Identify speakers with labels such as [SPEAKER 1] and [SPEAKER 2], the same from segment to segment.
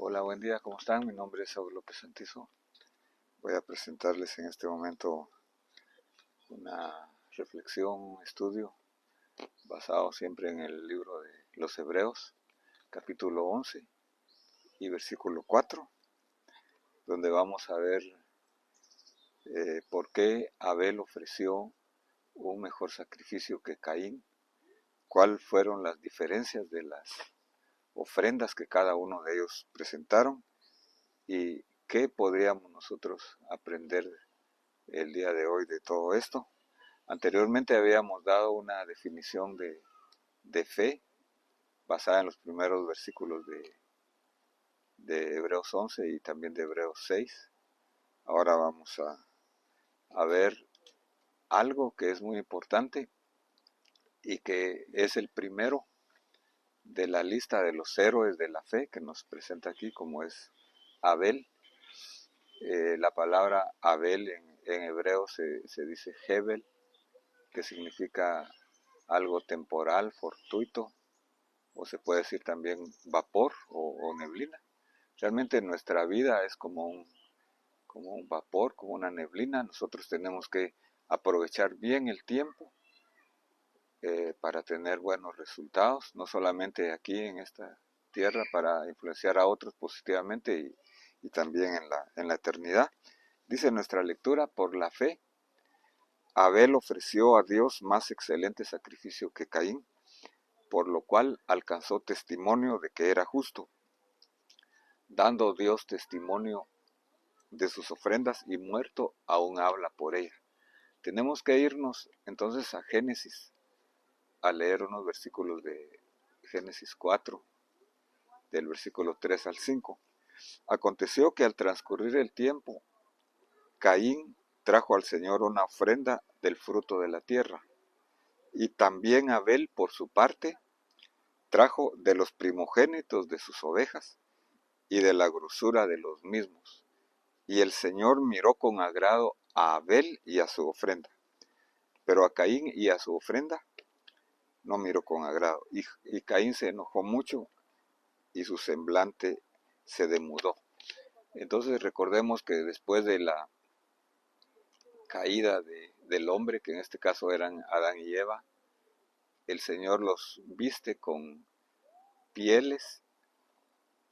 [SPEAKER 1] Hola, buen día, ¿cómo están? Mi nombre es Saúl López Santizo. Voy a presentarles en este momento una reflexión, un estudio basado siempre en el libro de los Hebreos, capítulo 11 y versículo 4, donde vamos a ver por qué Abel ofreció un mejor sacrificio que Caín, cuáles fueron las diferencias de las ofrendas que cada uno de ellos presentaron y qué podríamos nosotros aprender el día de hoy de todo esto. Anteriormente habíamos dado una definición de fe basada en los primeros versículos de Hebreos 11 y también de Hebreos 6. Ahora vamos a ver algo que es muy importante y que es el primero de la lista de los héroes de la fe que nos presenta aquí, como es Abel. La palabra Abel en hebreo se dice Hebel, que significa algo temporal, fortuito, o se puede decir también vapor o neblina. Realmente nuestra vida es como un vapor, como una neblina. Nosotros tenemos que aprovechar bien el tiempo para tener buenos resultados, no solamente aquí en esta tierra, para influenciar a otros positivamente y también en la eternidad. Dice nuestra lectura: por la fe, Abel ofreció a Dios más excelente sacrificio que Caín, por lo cual alcanzó testimonio de que era justo, dando Dios testimonio de sus ofrendas, y muerto aún habla por ella. Tenemos que irnos entonces a Génesis, a leer unos versículos de Génesis 4, del versículo 3 al 5. Aconteció que al transcurrir el tiempo, Caín trajo al Señor una ofrenda del fruto de la tierra, y también Abel, por su parte, trajo de los primogénitos de sus ovejas y de la grosura de los mismos. Y el Señor miró con agrado a Abel y a su ofrenda, pero a Caín y a su ofrenda no miró con agrado. Y Caín se enojó mucho y su semblante se demudó. Entonces recordemos que después de la caída del hombre, que en este caso eran Adán y Eva, el Señor los viste con pieles.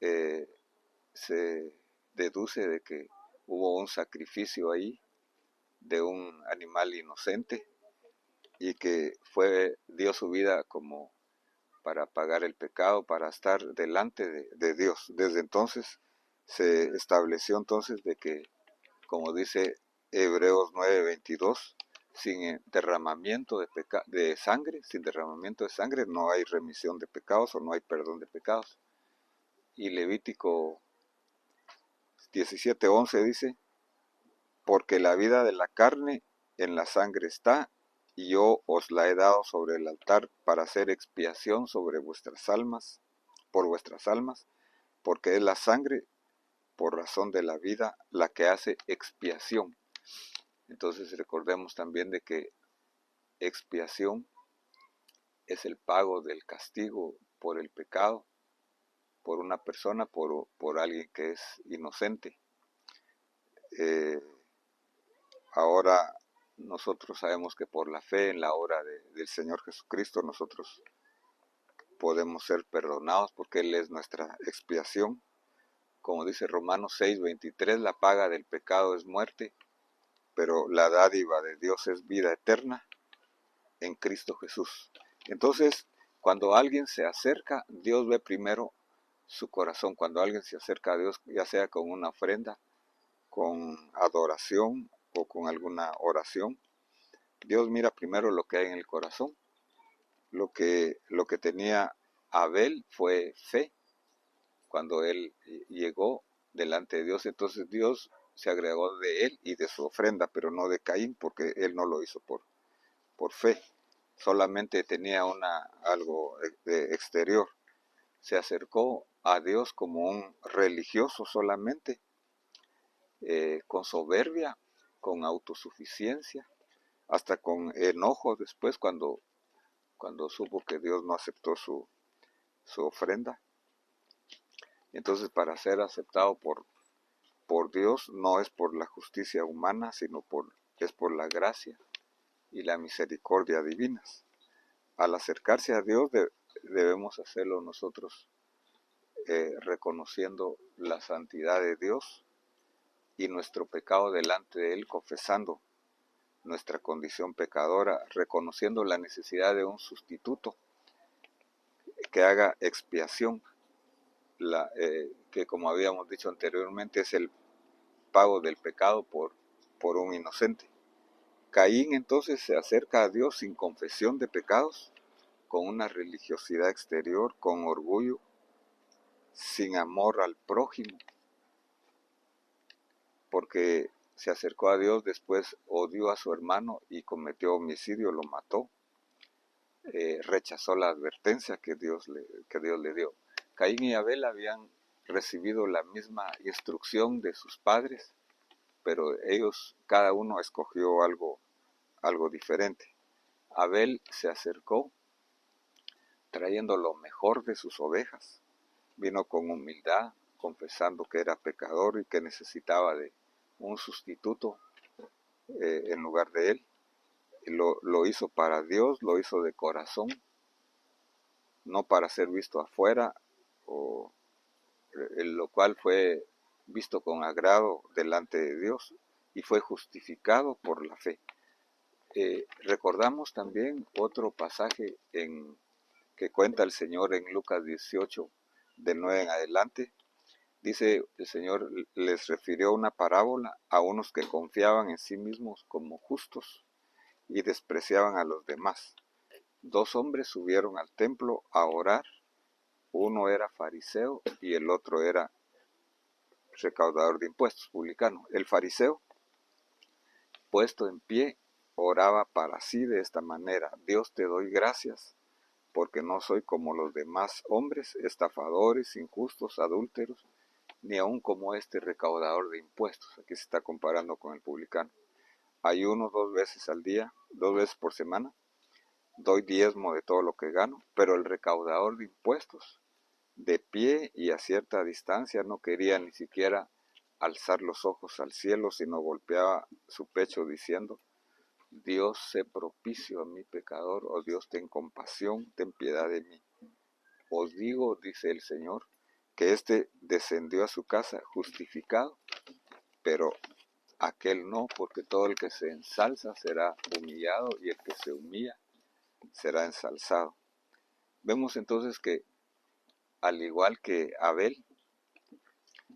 [SPEAKER 1] Se deduce de que hubo un sacrificio ahí de un animal inocente y que dio su vida como para pagar el pecado, para estar delante de Dios. Desde entonces se estableció entonces de que, como dice Hebreos 9:22, sin derramamiento de sangre, sin derramamiento de sangre no hay remisión de pecados o no hay perdón de pecados. Y Levítico 17:11 dice: porque la vida de la carne en la sangre está, y yo os la he dado sobre el altar para hacer expiación sobre vuestras almas, porque es la sangre, por razón de la vida, la que hace expiación. Entonces recordemos también de que expiación es el pago del castigo por el pecado, por una persona, por alguien que es inocente. Ahora nosotros sabemos que por la fe en la obra del Señor Jesucristo nosotros podemos ser perdonados porque Él es nuestra expiación. Como dice Romanos 6:23, la paga del pecado es muerte, pero la dádiva de Dios es vida eterna en Cristo Jesús. Entonces, cuando alguien se acerca, Dios ve primero su corazón. Cuando alguien se acerca a Dios, ya sea con una ofrenda, con adoración o con alguna oración, Dios mira primero lo que hay en el corazón. Lo que tenía Abel fue fe cuando él llegó delante de Dios. Entonces Dios se agregó de él y de su ofrenda, pero no de Caín, porque él no lo hizo por fe. Solamente tenía algo exterior. Se acercó a Dios como un religioso solamente, con soberbia, con autosuficiencia, hasta con enojo después cuando supo que Dios no aceptó su ofrenda. Entonces, para ser aceptado por Dios no es por la justicia humana, sino es por la gracia y la misericordia divinas. Al acercarse a Dios debemos hacerlo nosotros reconociendo la santidad de Dios y nuestro pecado delante de Él, confesando nuestra condición pecadora, reconociendo la necesidad de un sustituto que haga expiación, que como habíamos dicho anteriormente es el pago del pecado por un inocente. Caín entonces se acerca a Dios sin confesión de pecados, con una religiosidad exterior, con orgullo, sin amor al prójimo, porque se acercó a Dios, después odió a su hermano y cometió homicidio, lo mató, rechazó la advertencia que Dios le dio. Caín y Abel habían recibido la misma instrucción de sus padres, pero ellos, cada uno escogió algo diferente. Abel se acercó trayendo lo mejor de sus ovejas. Vino con humildad, confesando que era pecador y que necesitaba de un sustituto en lugar de él. Lo hizo para Dios, lo hizo de corazón, no para ser visto afuera, lo cual fue visto con agrado delante de Dios y fue justificado por la fe. Recordamos también otro pasaje que cuenta el Señor en Lucas 18, del 9 en adelante. Dice, el Señor les refirió una parábola a unos que confiaban en sí mismos como justos y despreciaban a los demás. 2 hombres subieron al templo a orar, uno era fariseo y el otro era recaudador de impuestos, publicano. El fariseo, puesto en pie, oraba para sí de esta manera: Dios, te doy gracias, porque no soy como los demás hombres, estafadores, injustos, adúlteros, ni aun como este recaudador de impuestos. Aquí se está comparando con el publicano. Ayuno 2 veces al día, 2 veces por semana, doy diezmo de todo lo que gano, pero el recaudador de impuestos, de pie y a cierta distancia, no quería ni siquiera alzar los ojos al cielo, sino golpeaba su pecho diciendo: Dios, sé propicio a mi pecador, oh Dios, ten compasión, ten piedad de mí. Os digo, dice el Señor, que éste descendió a su casa justificado, pero aquel no, porque todo el que se ensalza será humillado y el que se humilla será ensalzado. Vemos entonces que, al igual que Abel,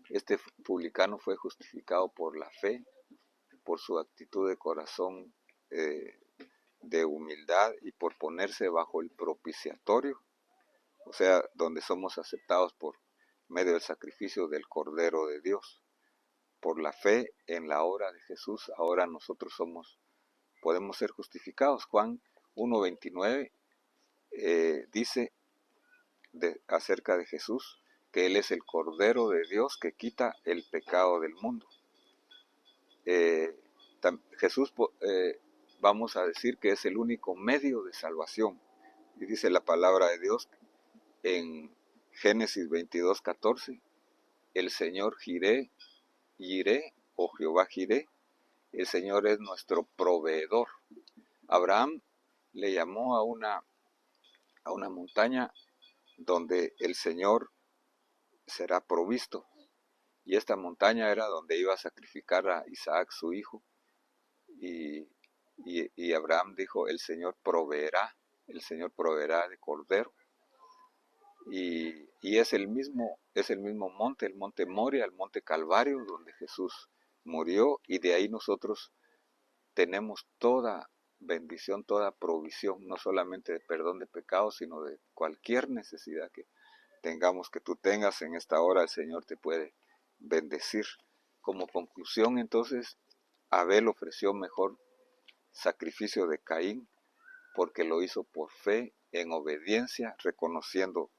[SPEAKER 1] este publicano fue justificado por la fe, por su actitud de corazón de humildad y por ponerse bajo el propiciatorio, o sea, donde somos aceptados por medio del sacrificio del Cordero de Dios. Por la fe en la obra de Jesús, ahora nosotros podemos ser justificados. Juan 1:29 dice acerca de Jesús que Él es el Cordero de Dios que quita el pecado del mundo. Jesús, vamos a decir que es el único medio de salvación. Y dice la palabra de Dios en Génesis 22:14, el Señor Jiré o Jehová Jiré, el Señor es nuestro proveedor. Abraham le llamó a una montaña donde el Señor será provisto. Y esta montaña era donde iba a sacrificar a Isaac, su hijo. Y Abraham dijo: el Señor proveerá de cordero. Y es el mismo monte, el monte Moria, el monte Calvario, donde Jesús murió, y de ahí nosotros tenemos toda bendición, toda provisión, no solamente de perdón de pecados, sino de cualquier necesidad que tengamos, que tú tengas en esta hora, el Señor te puede bendecir. Como conclusión, entonces, Abel ofreció mejor sacrificio de Caín, porque lo hizo por fe, en obediencia, reconociendo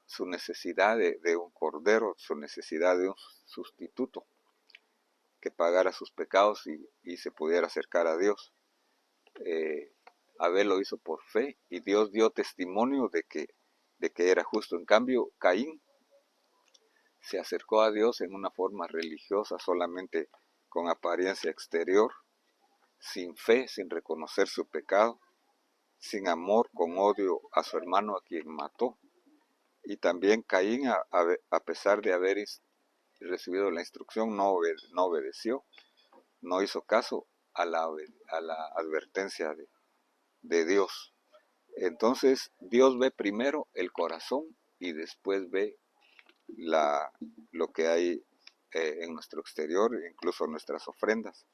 [SPEAKER 1] su necesidad de un cordero, su necesidad de un sustituto que pagara sus pecados y se pudiera acercar a Dios. Abel lo hizo por fe y Dios dio testimonio de que era justo. En cambio, Caín se acercó a Dios en una forma religiosa, solamente con apariencia exterior, sin fe, sin reconocer su pecado, sin amor, con odio a su hermano a quien mató. Y también Caín, a pesar de haber recibido la instrucción, no obedeció, no hizo caso a la advertencia de Dios. Entonces Dios ve primero el corazón y después ve lo que hay en nuestro exterior, incluso nuestras ofrendas.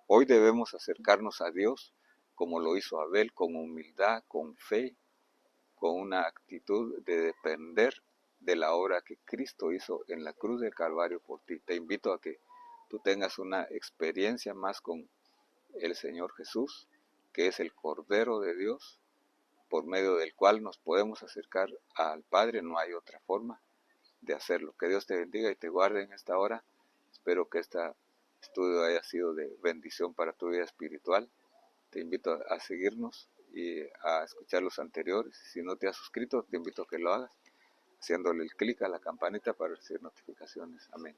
[SPEAKER 1] Hoy debemos acercarnos a Dios como lo hizo Abel, con humildad, con fe, con una actitud de depender de la obra que Cristo hizo en la cruz del Calvario por ti. Te invito a que tú tengas una experiencia más con el Señor Jesús, que es el Cordero de Dios, por medio del cual nos podemos acercar al Padre. No hay otra forma de hacerlo. Que Dios te bendiga y te guarde en esta hora. Espero que este estudio haya sido de bendición para tu vida espiritual. Te invito a seguirnos y a escuchar los anteriores. Si no te has suscrito, te invito a que lo hagas, haciéndole el clic a la campanita para recibir notificaciones. Amén.